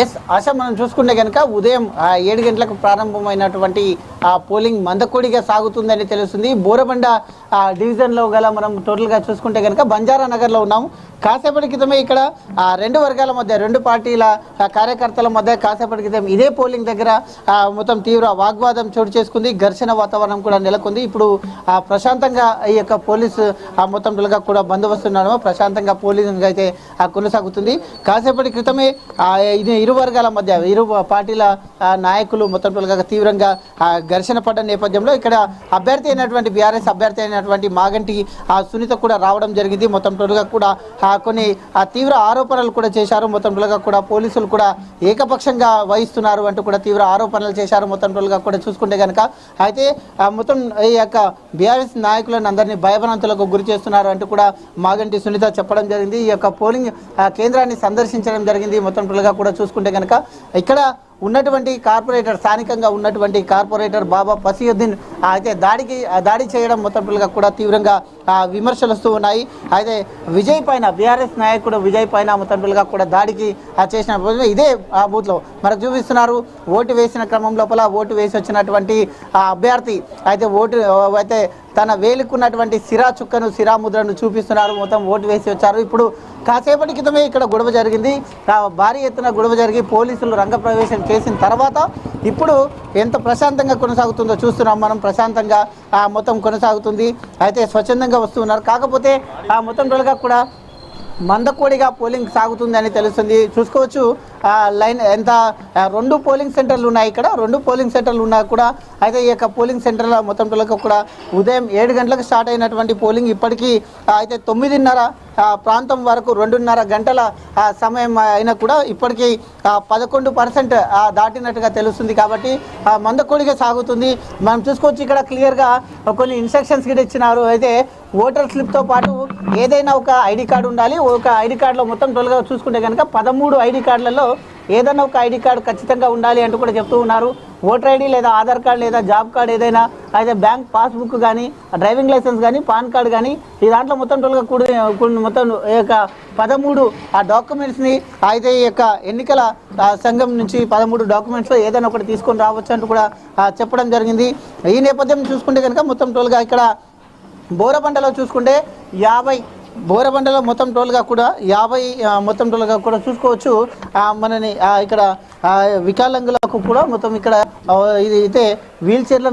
Yes ఆశ మనం చూసుకుంటే కనుక ఉదయం 7 గంటలకు ప్రారంభమైనటువంటి పోలింగ్ మందకొడిగా సాగుతుందని తెలుస్తుంది. బోరబండ డివిజన్లో గల మనం టోటల్గా చూసుకుంటే కనుక బంజారా నగర్లో ఉన్నాము. కాసేపటి క్రితమే ఇక్కడ రెండు వర్గాల మధ్య, రెండు పార్టీల కార్యకర్తల మధ్య కాసేపటి క్రితం ఇదే పోలింగ్ దగ్గర మొత్తం తీవ్ర వాగ్వాదం చోటు చేసుకుంది. ఘర్షణ వాతావరణం కూడా నెలకొంది. ఇప్పుడు ప్రశాంతంగా ఈ యొక్క పోలీసు మొత్తం కూడా బందోబస్తు ప్రశాంతంగా పోలింగ్ అయితే కొనసాగుతుంది. కాసేపటి క్రితమే ఇరు వర్గాల మధ్య ఇరు పార్టీల నాయకులు మొత్తం తీవ్రంగా ఘర్షణ పడ్డ నేపథ్యంలో ఇక్కడ అభ్యర్థి అయినటువంటి బీఆర్ఎస్ అభ్యర్థి అయినటువంటి మాగంటి సునీత కూడా రావడం జరిగింది. మొత్తం కూడా కొన్ని తీవ్ర ఆరోపణలు కూడా చేశారు. మొత్తం కూడా పోలీసులు కూడా ఏకపక్షంగా వహిస్తున్నారు అంటూ కూడా తీవ్ర ఆరోపణలు చేశారు. మొత్తం కూడా చూసుకుంటే కనుక అయితే మొత్తం ఈ యొక్క బీఆర్ఎస్ నాయకులను అందరినీ భయభ్రాంతులకు గురి చేస్తున్నారు అంటూ కూడా మాగంటి సునీత చెప్పడం జరిగింది. ఈ యొక్క పోలింగ్ కేంద్రాన్ని సందర్శించడం జరిగింది. మొత్తం కూడా చూసుకుంటే కనుక ఇక్కడ ఉన్నటువంటి కార్పొరేటర్, స్థానికంగా ఉన్నటువంటి కార్పొరేటర్ బాబా ఫసీయుద్దీన్ అయితే దాడి చేయడం మొత్తం కూడా తీవ్రంగా విమర్శలు వస్తూ ఉన్నాయి. అయితే విజయ్ పైన, బీఆర్ఎస్ నాయకుడు విజయ్ పైన మొత్తం కూడా దాడికి చేసిన ఇదే బూత్లో మనకు చూపిస్తున్నారు. ఓటు వేసిన క్రమం లోపల ఓటు వేసి వచ్చినటువంటి అభ్యర్థి అయితే తన వేలుకున్నటువంటి సిరా చుక్కను, సిరా ముద్రను చూపిస్తున్నారు. మొత్తం ఓటు వేసి వచ్చారు. ఇప్పుడు కాసేపటి క్రితమే ఇక్కడ గొడవ జరిగింది. భారీ ఎత్తున గొడవ జరిగి పోలీసులు రంగప్రవేశం చేసిన తర్వాత ఇప్పుడు ఎంత ప్రశాంతంగా కొనసాగుతుందో చూస్తున్నాం మనం. ప్రశాంతంగా మొత్తం కొనసాగుతుంది. అయితే స్వచ్ఛందంగా వస్తున్నారు. కాకపోతే మొత్తం కూడా మందకోడిగా పోలింగ్ సాగుతుంది అని తెలుస్తుంది. చూసుకోవచ్చు లైన్ ఎంత, 2 పోలింగ్ సెంటర్లు ఉన్నాయి ఇక్కడ. 2 పోలింగ్ సెంటర్లు ఉన్నా కూడా అయితే ఈ యొక్క పోలింగ్ సెంటర్ల మొత్తం కూడా ఉదయం 7 గంటలకు స్టార్ట్ అయినటువంటి పోలింగ్ ఇప్పటికీ అయితే 9:30 ప్రాంతం వరకు 2.5 గంటల సమయం అయినా కూడా ఇప్పటికీ 11% దాటినట్టుగా తెలుస్తుంది. కాబట్టి మందకోడిగా సాగుతుంది. మనం చూసుకోవచ్చు ఇక్కడ క్లియర్గా కొన్ని ఇన్స్ట్రక్షన్స్ కూడా ఇచ్చినారు. అయితే ఓటర్ స్లిప్తో పాటు ఏదైనా ఒక ఐడి కార్డు ఉండాలి. ఒక ఐడి కార్డులో మొత్తం టోల్గా చూసుకుంటే కనుక 13 ఐడి కార్డులలో ఏదైనా ఒక ఐడి కార్డు ఖచ్చితంగా ఉండాలి అంటూ కూడా చెప్తూ ఉన్నారు. ఓటర్ ఐడి లేదా ఆధార్ కార్డు లేదా జాబ్ కార్డు ఏదైనా, అయితే బ్యాంక్ పాస్బుక్ కానీ, డ్రైవింగ్ లైసెన్స్ కానీ, పాన్ కార్డు కానీ, ఈ దాంట్లో మొత్తం మొత్తం ఈ యొక్క 13 డాక్యుమెంట్స్ని అయితే ఈ యొక్క ఎన్నికల సంఘం నుంచి 13 డాక్యుమెంట్స్లో ఏదైనా ఒకటి తీసుకొని రావచ్చు అంటూ కూడా చెప్పడం జరిగింది. ఈ నేపథ్యం చూసుకుంటే కనుక మొత్తం ఇక్కడ బోరబండలో చూసుకుంటే 50, బోరబండలో మొత్తం కూడా 50 మొత్తం కూడా చూసుకోవచ్చు. మనని ఇక్కడ వికలాంగులకు కూడా మొత్తం ఇక్కడ ఇది అయితే వీల్ చైర్లను